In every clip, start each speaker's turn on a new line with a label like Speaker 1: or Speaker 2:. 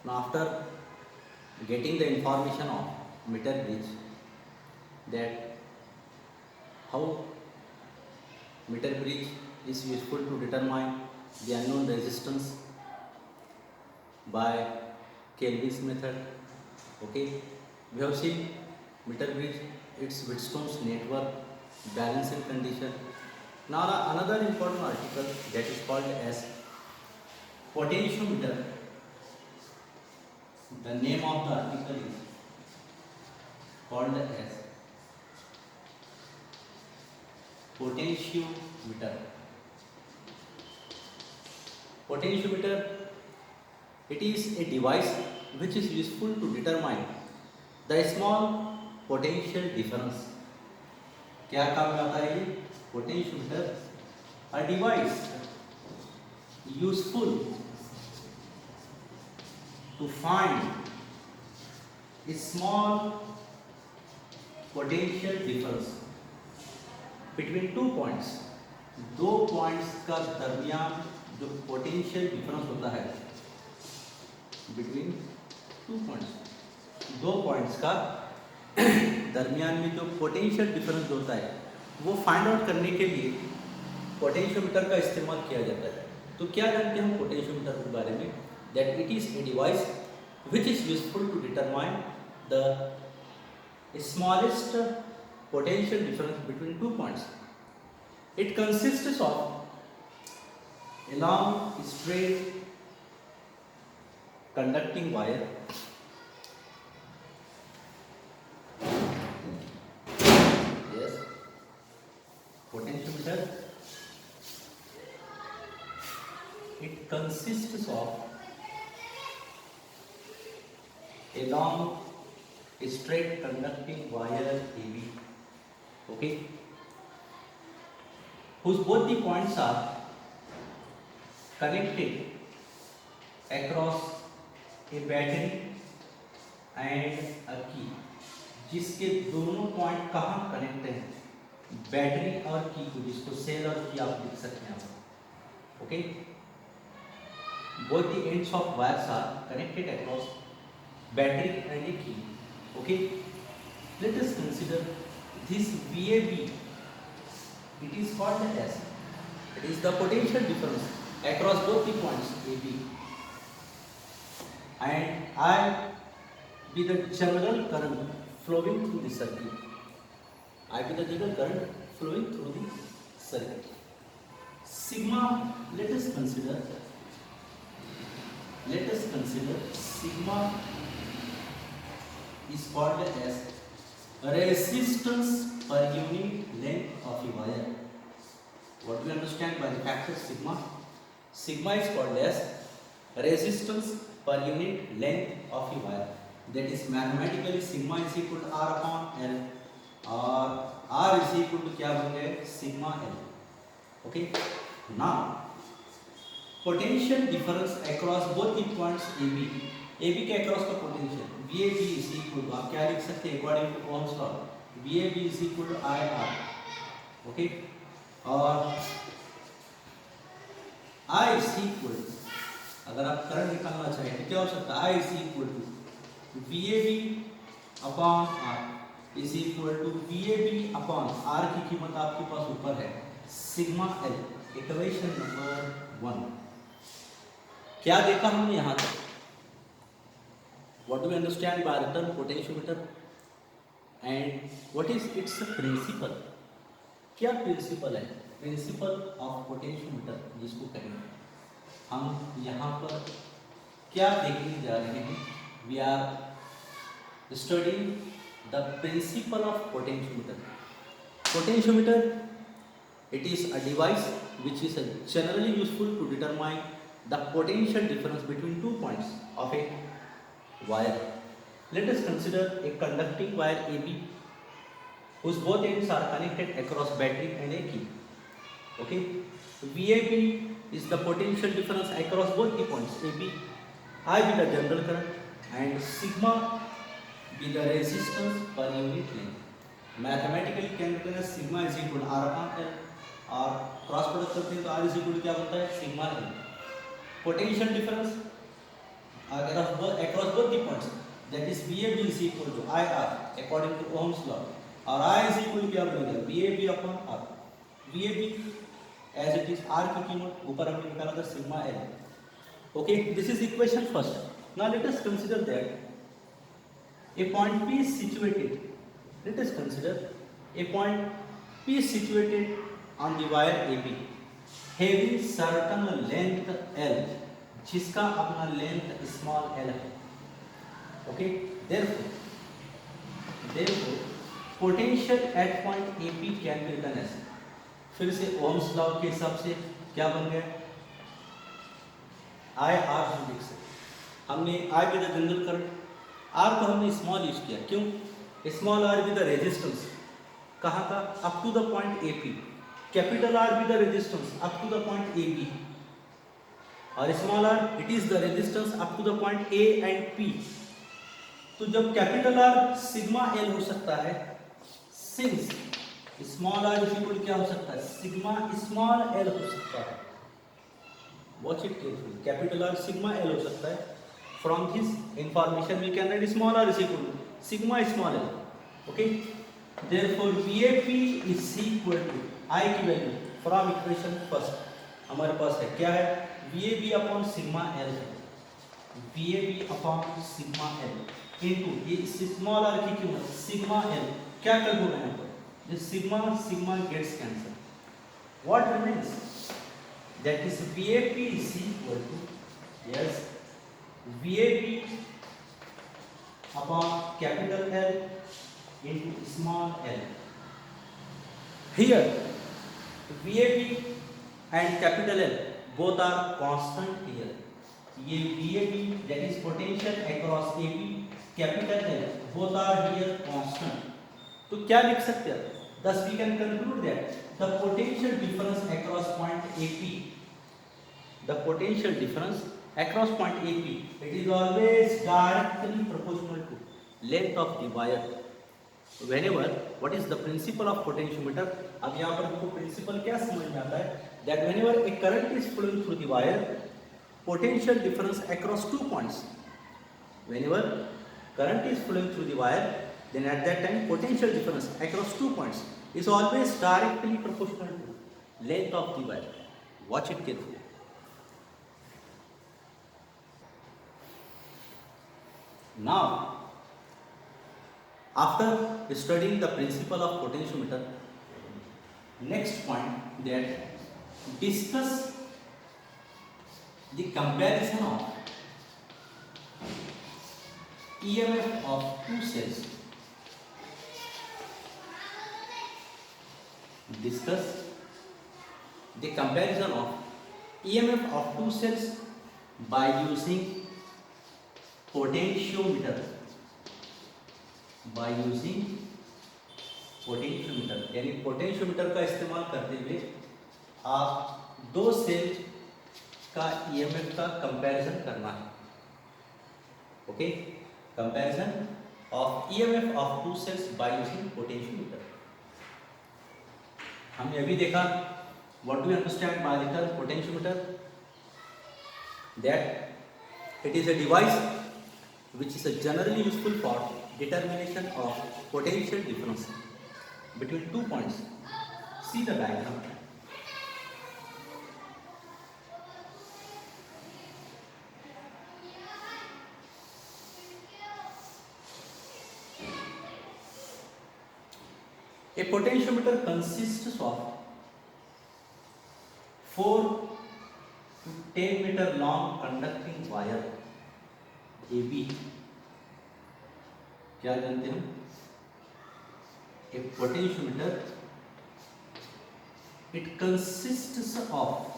Speaker 1: Now after getting the information of meter bridge, that how meter bridge is useful to determine the unknown resistance by Kelvin's method. Okay, we have seen meter bridge, its Wheatstone's network, balancing condition. Now another important article that is called as potentiometer. The name of the article is called as potentiometer. Potentiometer, it is a device which is useful to determine the small potential difference. क्या काम में आता है ये potentiometer? A device useful to find a small potential difference between 2 points. दो points का दरमियान जो पोटेंशियल डिफरेंस होता है बिटवीन 2 पॉइंट्स, दो पॉइंट्स का दरमियान में जो पोटेंशियल डिफरेंस होता है वो फाइंड आउट करने के लिए पोटेंशियोमीटर का इस्तेमाल किया जाता है. तो क्या जानते हैं हम पोटेंशियोमीटर के बारे में? That it is a device which is useful to determine the smallest potential difference between 2 points. It consists of a long straight conducting wire yes potentiometer. It consists of a long straight conducting wire AB, okay, whose both the points are connected across a battery and a key. जिसके दोनों point कहाँ connect हैं? Battery और की को, जिसको cell और की आप लिख सकते हैं. Okay, both the ends of wires are connected across battery and a key. Okay, let us consider this VAB. It is called as, it is the potential difference across both the points AB, and I be the general current flowing through the circuit. I be the general current flowing through the circuit. Sigma, let us consider sigma is called as resistance per unit length of a wire. What do we understand by the factor sigma? Sigma is called as resistance per unit length of a wire. That is mathematically sigma is equal to R upon L, और R is equal to क्या बन गए? Sigma L. Okay. Now potential difference across both the points AB. AB के across का potential VAB is equal to, आप क्या लिख सकते हैं according to Ohm's law? VAB is equal to IR. Okay, और I is equal, अगर आप करंट निकालना चाहें तो क्या हो सकता है? I is equal to VAB upon R is equal to VAB upon R की कीमत आपके पास ऊपर है सिग्मा L. Equation number 1. क्या देखा हमने यहाँ तक? What do we understand by the term potentiometer and what is its principle? क्या प्रिंसिपल है? प्रिंसिपल ऑफ पोटेंशियोमीटर जिसको कहेंगे. हम यहाँ पर क्या देखने जा रहे हैं? We are studying the principle of potentiometer. Potentiometer, it is a device which is generally useful to determine the potential difference between 2 points of a wire. Let us consider a conducting wire AB whose both ends are connected across battery and a key. Okay, VAB is the potential difference across both the points AB. I be the general current and sigma be the resistance per unit length. Mathematically calculate sigma is equal to R upon L, और cross product करते हैं तो R is equal to क्या बनता है? Sigma L. potential difference across both the points, that is VAB is equal to IR according to Ohm's law, और I is equal to क्या बनेगा VAB upon R. VAB as it is, R की कीमत ऊपर हमने निकाला था sigma L. Okay, this is equation first. Now let us consider that a point P is situated. Let us consider a point P is situated on the wire AB having certain length L, जिसका अपना length small l है. Okay, therefore potential at point AP can be written as, फिर से Ohm's law के हिसाब से क्या बन गया, आई आर हम लिख सकते. हमने I with the general current, R को हमने स्मॉल यूज किया. क्यों? Small R with the resistance कहाँ का, up to the point AP. Capital R with the resistance up to the point AB, और small R it is the resistance up to the point A and P. तो जब capital R sigma L हो सकता है, since small are equal क्या हो सकता है, सिग्मा स्मॉल L हो सकता है. Watch it carefully, capital R sigma L हो सकता है. From this information we can write small R is equal to sigma small L. Okay, therefore VAP is equal to I की value from equation first हमारे पास है क्या है, VAB upon sigma L है. VAB upon sigma L into ये small are की कीमत sigma L. क्या कर दूंगा यहाँ पर, this sigma gets cancelled. What remains? That is VAP is equal to, yes, VAB upon capital L into small l. Here VAB and capital L both are constant here. ये VAB that is potential across AB, capital L both are here constant. तो क्या लिख सकते हैं, thus we can conclude that the potential difference across point AP, the potential difference across point AP, it is always directly proportional to length of the wire. Whenever, what is the principle of potentiometer? अब यहाँ पर हमको principle क्या समझ में आता है, that whenever a current is flowing through the wire, potential difference across 2 points, whenever current is flowing through the wire, then at that time potential difference across 2 points is always directly proportional to length of the wire. Watch it carefully. Now, after studying the principle of potentiometer, next point, that discuss the comparison of EMF of two cells. Discuss the comparison of EMF of two cells by using potentiometer. By using potentiometer, यानी potentiometer का इस्तेमाल करते हुए आप दो cell का EMF का comparison करना है. Okay, comparison of EMF of two cells by using potentiometer. हमने अभी देखा, what do we understand by the term potentiometer? That it is a device which is generally useful for determination of potential difference between 2 points. See the diagram. A potentiometer consists of 4 to 10 meter long conducting wire AB. क्या जानते हैं? A potentiometer, it consists of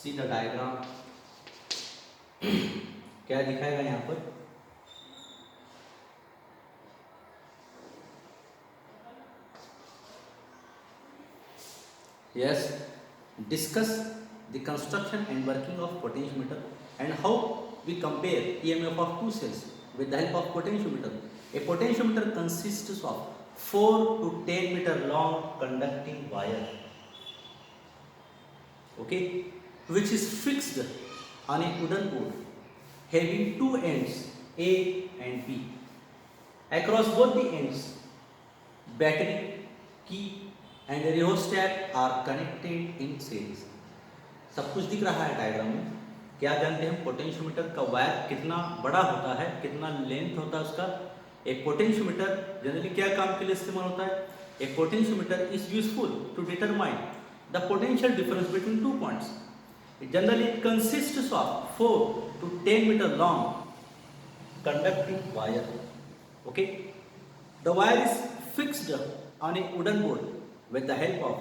Speaker 1: see the diagram. क्या दिखाएगा यहाँ पर? Yes, discuss the construction and working of potentiometer and how we compare EMF of two cells with the help of potentiometer. A potentiometer consists of 4 to 10 meter long conducting wire, okay, which is fixed on a wooden board having two ends A and B. Across both the ends, battery, key and rheostat are connected in series. सब कुछ दिख रहा है diagram में। क्या जानते हैं potentiometer का वायर कितना बड़ा होता है, कितना लेंथ होता है उसका। एक पोटेंशियोमीटर जनरली क्या काम के लिए इस्तेमाल होता है? एक potentiometer is useful to determine the potential difference between two points. Generally it consists of 4 to 10 meter long conducting wire, okay. The wire is fixed on a wooden board with the help of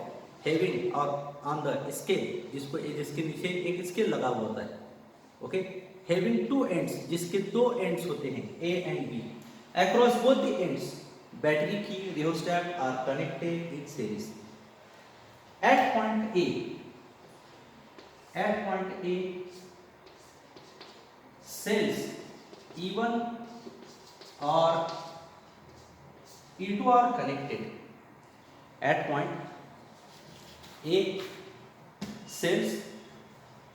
Speaker 1: having or on the scale, जिसके नीचे एक scale लगा हुआ होता है, okay, having two ends, जिसके दो ends होते हैं A and B. Across both the ends, battery, key, rheostat are connected in series. At point A, cells E1 or E2 are connected. At point A, cells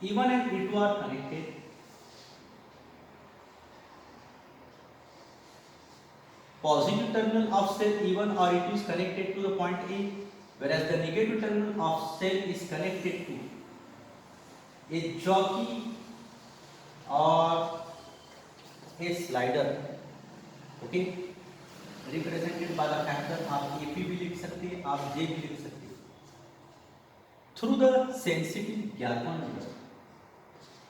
Speaker 1: E1 and E2 are connected. Positive terminal of cell E1 or E2 is connected to the point A, whereas the negative terminal of cell is connected to a jockey or a slider, okay, represented by the factor आप AP भी लिख सकते हैं, आप J भी लिख सकते हैं, through the sensitive galvanometer,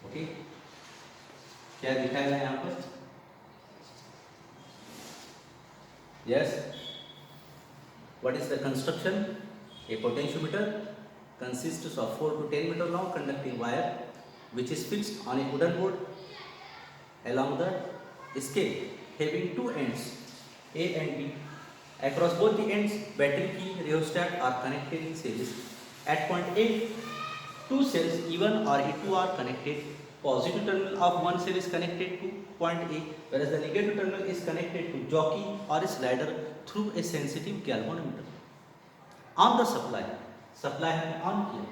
Speaker 1: okay. क्या दिखाया गया यहाँ पर? Yes. What is the construction? A potentiometer consists of 4 to 10 meter long conducting wire which is fixed on a wooden board along the scale having two ends A and B. Across both the ends, battery, key, rheostat are connected in series. At point A, two cells E1 or E2 are connected. Positive terminal of one cell is connected to point A, whereas the negative terminal is connected to jockey or a slider through a sensitive galvanometer. On the supply है on किया,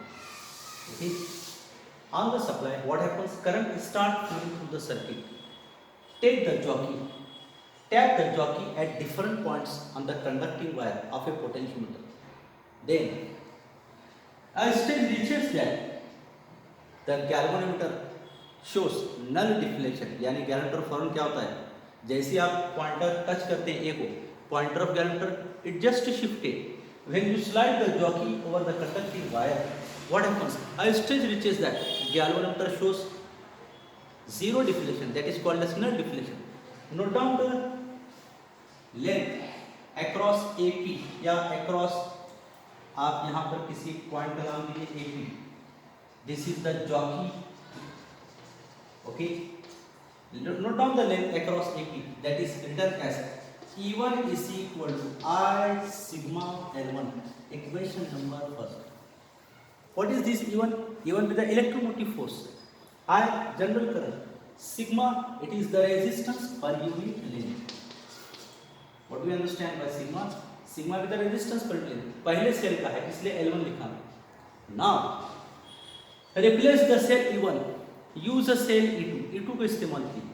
Speaker 1: okay. On the supply, what happens? Current start flowing through the circuit. Tap the jockey at different points on the conducting wire of a potentiometer. Then, a stage reaches that the galvanometer shows null deflection. यानी galvanometer form क्या होता है? जैसे आप pointer touch करते हैं A को, pointer of galvanometer it just shifted. When you slide the jockey over the conducting wire, what happens? A stage reaches that galvanometer shows zero deflection, that is called as null deflection. Note down the length across AP या across, आप यहाँ पर किसी point का नाम दीजिए AP. This is the jockey, okay. Note down the length across AP, that is written as E1 is equal to I sigma L1. Equation number first. What is this E1? E1 is the electromotive force. I general current. Sigma, it is the resistance per unit length. What do you understand by sigma? Sigma is the resistance per unit length. पहले cell का है इसलिए L1 लिखा है. Now replace the cell E1. Use a cell E2. E2 को इस्तेमाल कीजिए.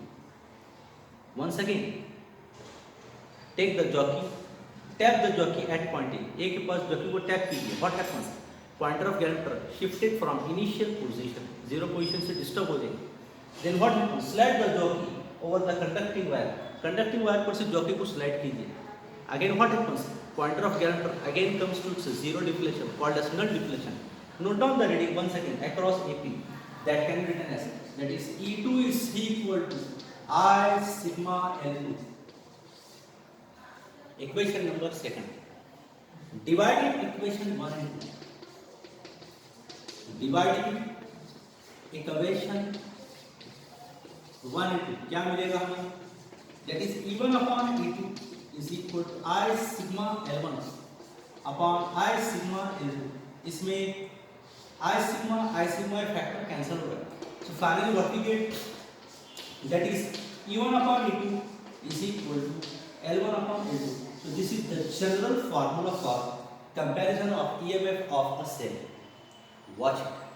Speaker 1: Once again, take the jockey, tap the jockey at point A. A के पास jockey को tap कीजिए. What happens? Pointer of galvanometer shifted from initial position, zero position से disturb हो जाएगी. Then what happens? Slide the jockey over the conducting wire. Conducting wire पर से jockey को slide कीजिए. Again what happens? Pointer of galvanometer again comes to zero deflection, called as null deflection. Note down the reading once again across AP. That can be written as, that is E2 is equal to I sigma L2. Equation number second. Dividing equation 1 and 2. Dividing equation 1 and 2. क्या मिलेगा हमें? That is E1 upon E2 is equal to I sigma L1 upon I sigma L2. इसमें I sigma factor cancel हो रहा है. So finally what we get? That is E1 upon E2 is equal to L1 general formula for comparison of EMF of a cell. Watch it.